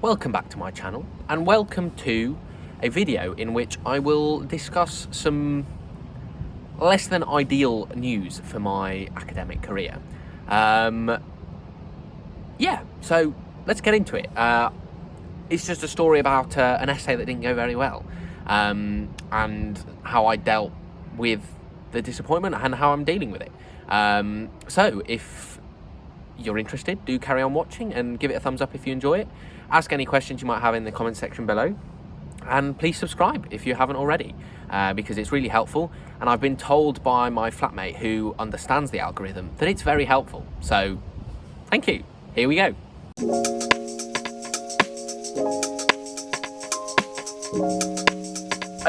Welcome back to my channel, and welcome to a video in which I will discuss some less than ideal news for my academic career. So let's get into it. It's just a story about an essay that didn't go very well, and how I dealt with the disappointment and how I'm dealing with it. So if you're interested, do carry on watching and give it a thumbs up if you enjoy it. Ask any questions you might have in the comment section below, and please subscribe if you haven't already, because it's really helpful, and I've been told by my flatmate who understands the algorithm that it's very helpful. So thank you. Here we go.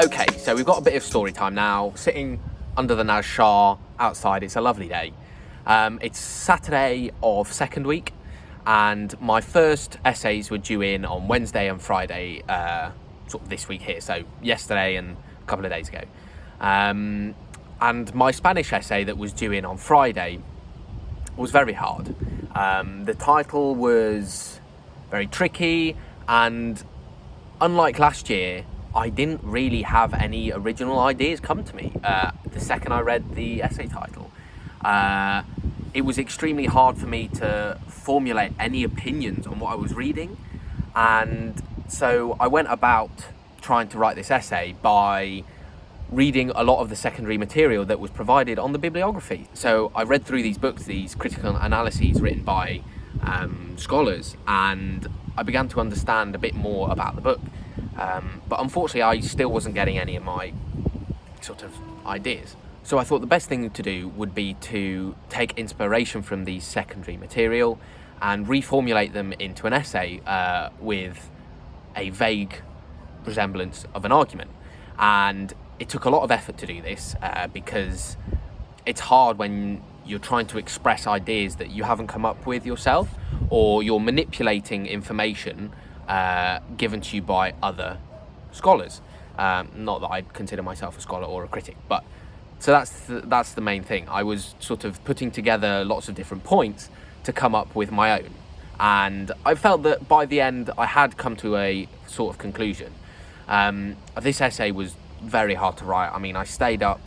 Okay, so we've got a bit of story time now, sitting under the Naz Shah outside. It's a lovely day. It's Saturday of second week, and my first essays were due in on Wednesday and Friday, sort of this week here, so yesterday and a couple of days ago. And my Spanish essay that was due in on Friday was very hard. The title was very tricky, and unlike last year, I didn't really have any original ideas come to me the second I read the essay title. It was extremely hard for me to formulate any opinions on what I was reading, and so I went about trying to write this essay by reading a lot of the secondary material that was provided on the bibliography. So I read through these books, these critical analyses written by scholars, and I began to understand a bit more about the book. But unfortunately, I still wasn't getting any of my sort of ideas. So I thought the best thing to do would be to take inspiration from these secondary material and reformulate them into an essay with a vague resemblance of an argument. And it took a lot of effort to do this because it's hard when you're trying to express ideas that you haven't come up with yourself, or you're manipulating information given to you by other scholars. Not that I'd consider myself a scholar or a critic, but so that's the main thing. I was sort of putting together lots of different points to come up with my own, and I felt that by the end I had come to a sort of conclusion. This essay was very hard to write. I mean, I stayed up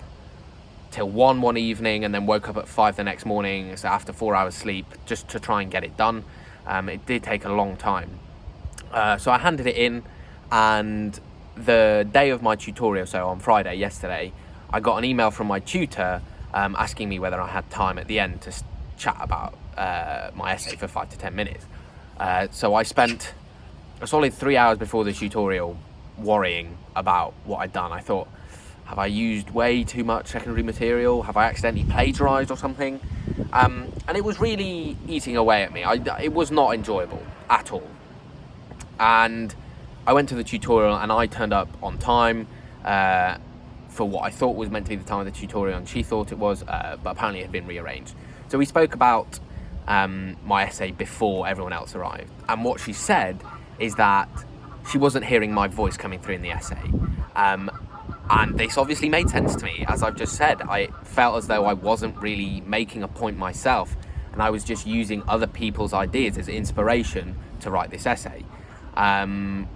till 1 one evening and then woke up at 5 the next morning, so after 4 hours sleep, just to try and get it done. It did take a long time. So I handed it in, and the day of my tutorial, so on Friday, yesterday, I got an email from my tutor asking me whether I had time at the end to chat about my essay for 5 to 10 minutes. So I spent a solid 3 hours before the tutorial worrying about what I'd done. I thought, have I used way too much secondary material? Have I accidentally plagiarized or something? And it was really eating away at me. It was not enjoyable at all. And I went to the tutorial and I turned up on time for what I thought was meant to be the time of the tutorial, and she thought it was, but apparently it had been rearranged. So we spoke about my essay before everyone else arrived, and what she said is that she wasn't hearing my voice coming through in the essay. And this obviously made sense to me. As I've just said, I felt as though I wasn't really making a point myself, and I was just using other people's ideas as inspiration to write this essay. And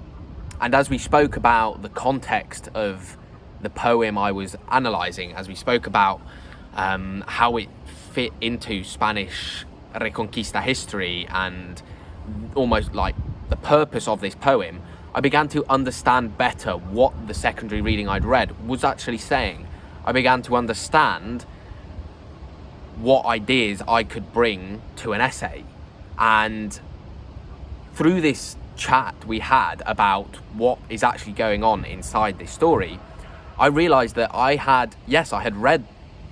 as we spoke about the context of the poem I was analysing, as we spoke about how it fit into Spanish Reconquista history and almost like the purpose of this poem, I began to understand better what the secondary reading I'd read was actually saying. I began to understand what ideas I could bring to an essay. And through this chat we had about what is actually going on inside this story, I realized that I had read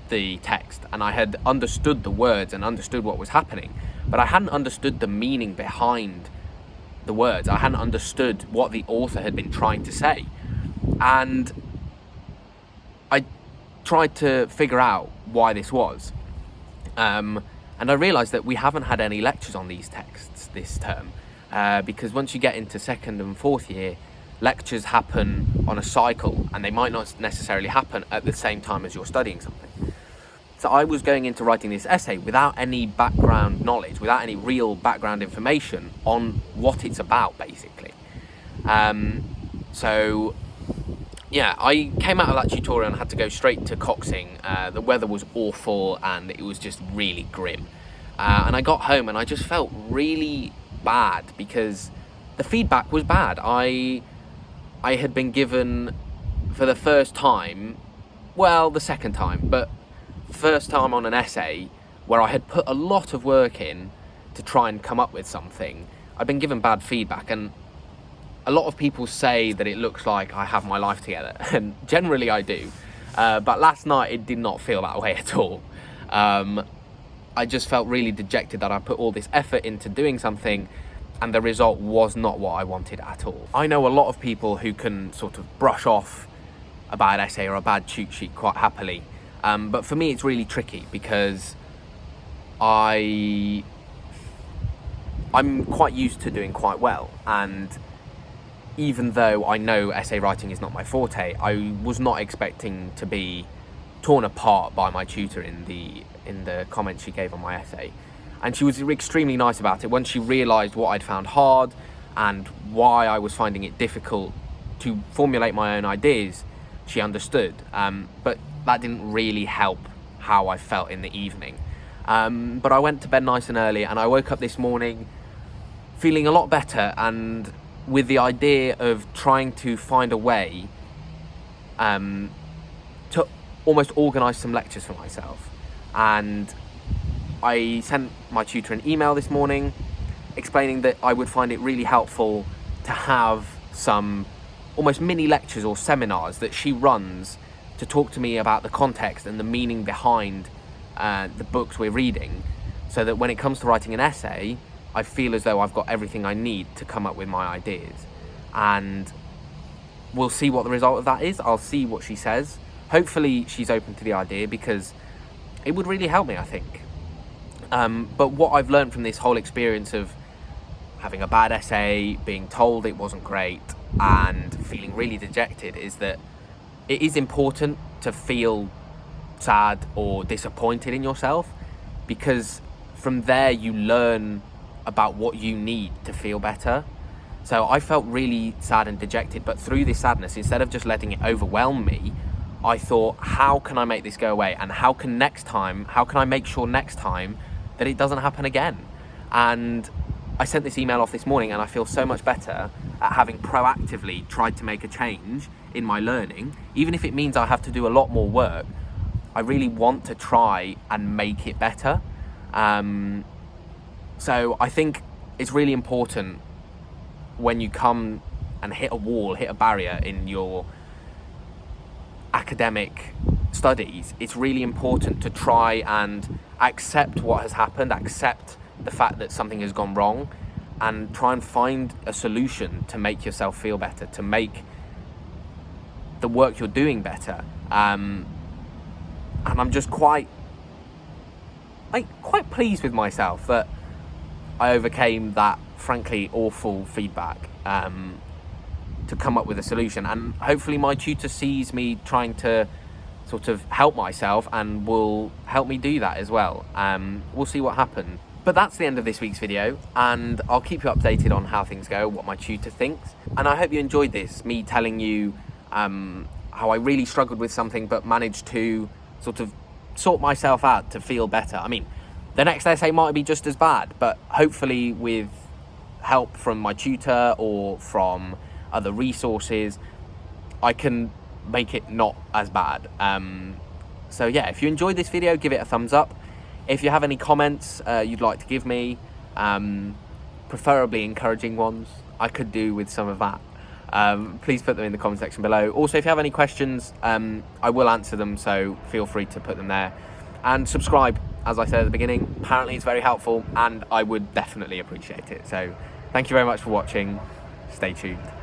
the text and I had understood the words and understood what was happening, but I hadn't understood the meaning behind the words. I hadn't understood what the author had been trying to say. And I tried to figure out why this was. And I realized that we haven't had any lectures on these texts this term, because once you get into second and fourth year, lectures happen on a cycle, and they might not necessarily happen at the same time as you're studying something. So I was going into writing this essay without any background knowledge, without any real background information on what it's about, basically. So yeah, I came out of that tutorial and had to go straight to Coxing. The weather was awful and it was just really grim. And I got home and I just felt really bad because the feedback was bad. I had been given for the first time, well, the second time, but first time on an essay where I had put a lot of work in to try and come up with something, I've been given bad feedback. And a lot of people say that it looks like I have my life together, and generally I do. But last night it did not feel that way at all. I just felt really dejected that I put all this effort into doing something and the result was not what I wanted at all. I know a lot of people who can sort of brush off a bad essay or a bad cheat sheet quite happily. But for me, it's really tricky because I'm quite used to doing quite well. And even though I know essay writing is not my forte, I was not expecting to be torn apart by my tutor in the comments she gave on my essay. And she was extremely nice about it. Once she realised what I'd found hard and why I was finding it difficult to formulate my own ideas, she understood. But that didn't really help how I felt in the evening. But I went to bed nice and early, and I woke up this morning feeling a lot better and with the idea of trying to find a way to almost organise some lectures for myself. And I sent my tutor an email this morning explaining that I would find it really helpful to have some almost mini lectures or seminars that she runs to talk to me about the context and the meaning behind the books we're reading, so that when it comes to writing an essay, I feel as though I've got everything I need to come up with my ideas. And we'll see what the result of that is. I'll see what she says. Hopefully she's open to the idea, because it would really help me, I think. But what I've learned from this whole experience of having a bad essay, being told it wasn't great, and feeling really dejected is that it is important to feel sad or disappointed in yourself, because from there you learn about what you need to feel better. So I felt really sad and dejected, but through this sadness, instead of just letting it overwhelm me, I thought, how can I make this go away? And how can I make sure next time that it doesn't happen again? And I sent this email off this morning, and I feel so much better at having proactively tried to make a change in my learning. Even if it means I have to do a lot more work, I really want to try and make it better. So I think it's really important when you come and hit a barrier in your academic studies, it's really important to try and accept what has happened, accept the fact that something has gone wrong, and try and find a solution to make yourself feel better, to make the work you're doing better. And I'm just quite pleased with myself that I overcame that frankly awful feedback to come up with a solution. And hopefully my tutor sees me trying to sort of help myself and will help me do that as well. We'll see what happens. But that's the end of this week's video, and I'll keep you updated on how things go, what my tutor thinks. And I hope you enjoyed this, me telling you how I really struggled with something but managed to sort of sort myself out to feel better. I mean, the next essay might be just as bad, but hopefully with help from my tutor or from other resources, I can make it not as bad. So yeah, if you enjoyed this video, give it a thumbs up. If you have any comments you'd like to give me, preferably encouraging ones, I could do with some of that. Please put them in the comment section below. Also, if you have any questions, I will answer them, so feel free to put them there. And subscribe, as I said at the beginning. Apparently it's very helpful, and I would definitely appreciate it. So thank you very much for watching. Stay tuned.